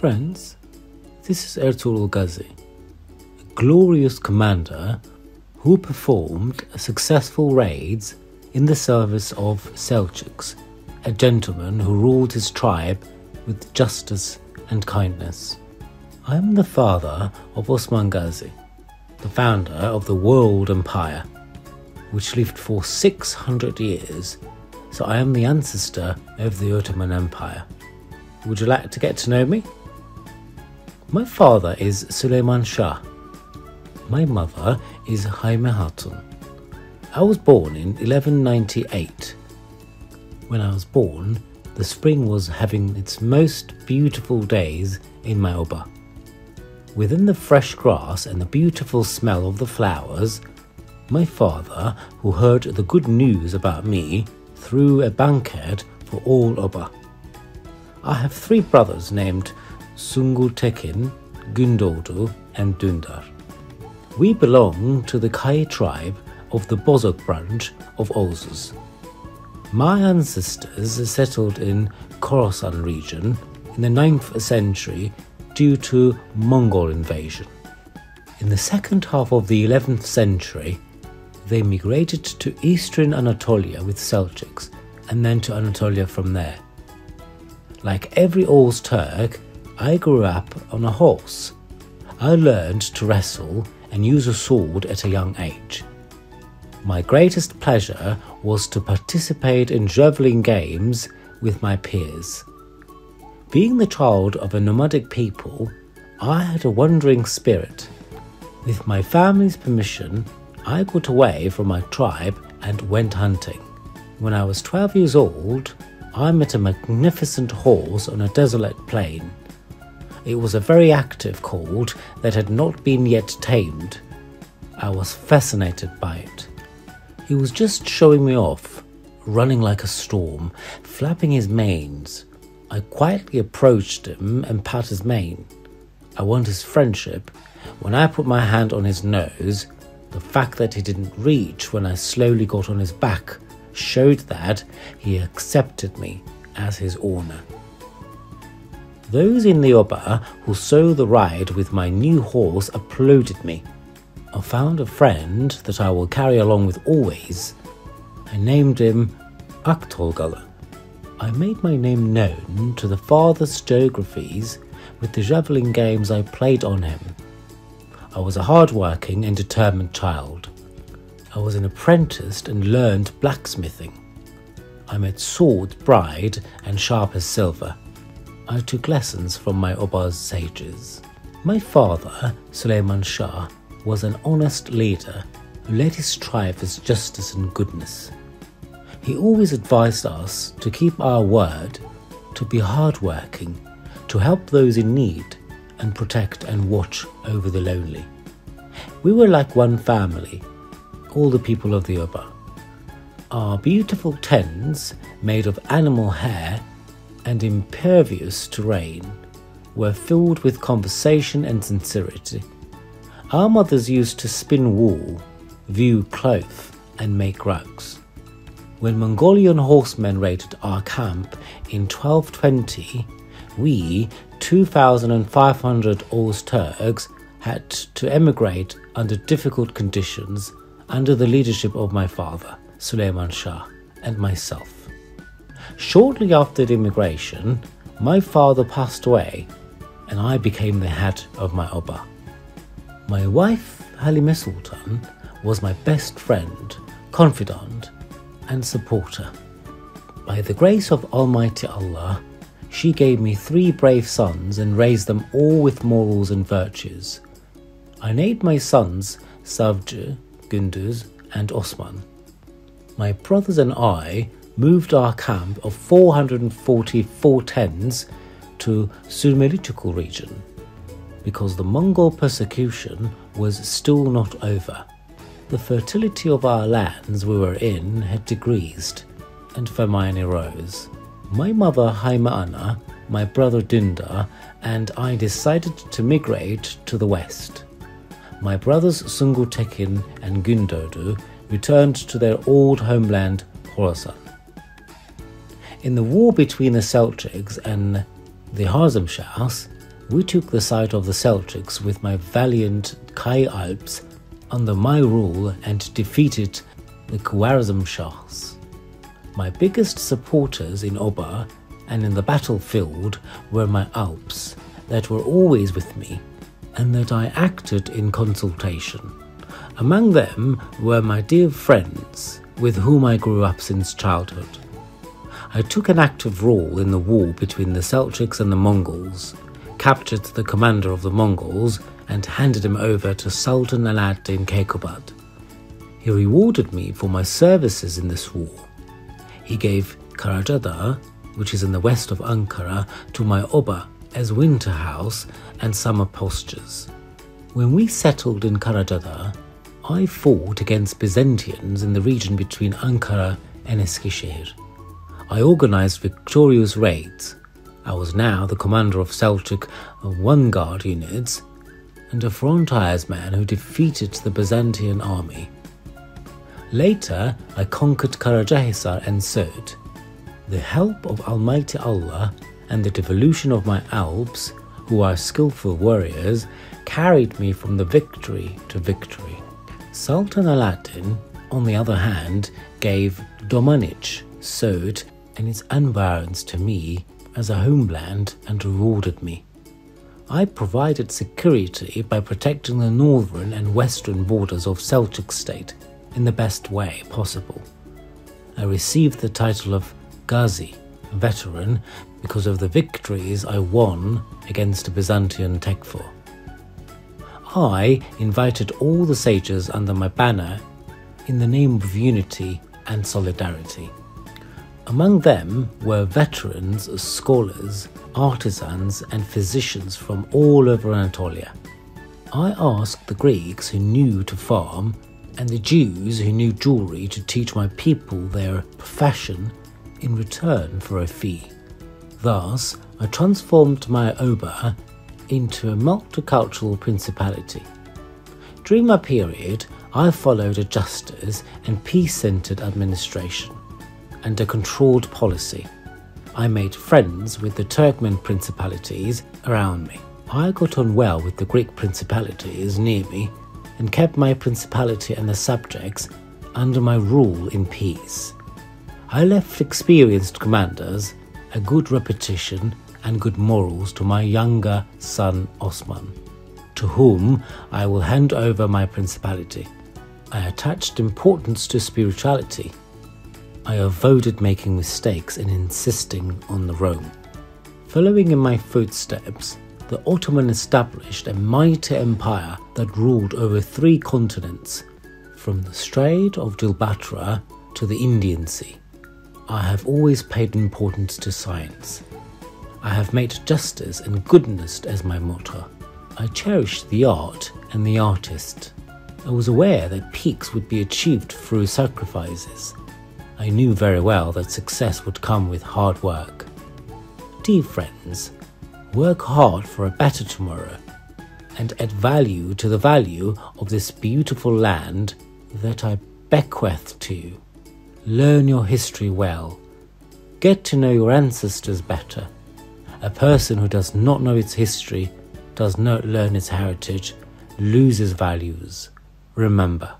Friends, this is Ertuğrul Gazi, a glorious commander who performed successful raids in the service of Selçuks, a gentleman who ruled his tribe with justice and kindness. I am the father of Osman Gazi, the founder of the world empire, which lived for 600 years, so I am the ancestor of the Ottoman Empire. Would you like to get to know me? My father is Süleyman Shah. My mother is Hayme Hatun. I was born in 1198. When I was born, the spring was having its most beautiful days in my oba. Within the fresh grass and the beautiful smell of the flowers, my father, who heard the good news about me, threw a banquet for all oba. I have 3 brothers named Sungur Tekin, Gündoğdu and Dündar. We belong to the Kai tribe of the Bozok branch of Oghuz. My ancestors settled in Khorasan region in the 9th century due to Mongol invasion. In the second half of the 11th century, they migrated to eastern Anatolia with Selçuks and then to Anatolia from there. Like every Oghuz Turk, I grew up on a horse. I learned to wrestle and use a sword at a young age. My greatest pleasure was to participate in javelin games with my peers. Being the child of a nomadic people, I had a wandering spirit. With my family's permission, I got away from my tribe and went hunting. When I was 12 years old, I met a magnificent horse on a desolate plain. It was a very active colt that had not been yet tamed. I was fascinated by it. He was just showing me off, running like a storm, flapping his manes. I quietly approached him and pat his mane. I won his friendship. When I put my hand on his nose, the fact that he didn't reach when I slowly got on his back showed that he accepted me as his owner. Those in the oba who saw the ride with my new horse applauded me. I found a friend that I will carry along with always. I named him Aktolgalı. I made my name known to the farthest geographies with the javelin games I played on him. I was a hard-working and determined child. I was an apprentice and learned blacksmithing. I made swords bright and sharp as silver. I took lessons from my oba's sages. My father, Süleyman Shah, was an honest leader who led his tribe with justice and goodness. He always advised us to keep our word, to be hardworking, to help those in need, and protect and watch over the lonely. We were like one family, all the people of the oba. Our beautiful tents, made of animal hair and impervious to rain, were filled with conversation and sincerity. Our mothers used to spin wool, view cloth, and make rugs. When Mongolian horsemen raided our camp in 1220, we, 2,500 Oghuz Turks, had to emigrate under difficult conditions under the leadership of my father, Süleyman Shah, and myself. Shortly after the immigration, my father passed away and I became the head of my oba. My wife, Halime Sultan, was my best friend, confidant, and supporter. By the grace of Almighty Allah, she gave me 3 brave sons and raised them all with morals and virtues. I named my sons Savcı, Gündüz, and Osman. My brothers and I moved our camp of 444 tents to Sürmelüçükul region because the Mongol persecution was still not over. The fertility of our lands we were in had decreased and famine arose. My mother Hayme Ana, my brother Dündar, and I decided to migrate to the west. My brothers Sungur Tekin and Gündoğdu returned to their old homeland Khorasan. In the war between the Selçuks and the Harzemshahs, We took the site of the Seljuks with my valiant Kai Alps under my rule and defeated the Khwarezm Shahs. My biggest supporters in Oba and in the battlefield were my Alps that were always with me and that I acted in consultation. Among them were my dear friends with whom I grew up since childhood. I took an active role in the war between the Seljuks and the Mongols, captured the commander of the Mongols and handed him over to Sultan Alauddin Keykubat. He rewarded me for my services in this war. He gave Karajada, which is in the west of Ankara, to my Oba as winter house and summer postures. When we settled in Karajada, I fought against Byzantines in the region between Ankara and Eskişehir. I organized victorious raids. I was now the commander of Seljuk One Guard units and a frontiersman who defeated the Byzantine army. Later, I conquered Karacahisar and Söğüt. The help of Almighty Allah and the devolution of my Alps, who are skillful warriors, carried me from the victory to victory. Sultan Alauddin, on the other hand, gave Domaniç, Söğüt, and its environs to me as a homeland and rewarded me. I provided security by protecting the northern and western borders of Seljuk state in the best way possible. I received the title of Gazi, veteran, because of the victories I won against the Byzantine Tekfur. I invited all the sages under my banner in the name of unity and solidarity. Among them were veterans, scholars, artisans and physicians from all over Anatolia. I asked the Greeks who knew to farm and the Jews who knew jewelry to teach my people their profession in return for a fee. Thus, I transformed my Oba into a multicultural principality. During my period, I followed a justice and peace-centered administration and a controlled policy. I made friends with the Turkmen principalities around me. I got on well with the Greek principalities near me and kept my principality and the subjects under my rule in peace. I left experienced commanders, a good reputation and good morals to my younger son Osman, to whom I will hand over my principality. I attached importance to spirituality. I avoided making mistakes and insisting on the Rome. Following in my footsteps, the Ottomans established a mighty empire that ruled over 3 continents, from the Strait of Gilbatra to the Indian Sea. I have always paid importance to science. I have made justice and goodness as my motto. I cherished the art and the artist. I was aware that peaks would be achieved through sacrifices. I knew very well that success would come with hard work. Dear friends, work hard for a better tomorrow and add value to the value of this beautiful land that I bequeath to you. Learn your history well. Get to know your ancestors better. A person who does not know its history, does not learn its heritage, loses values. Remember,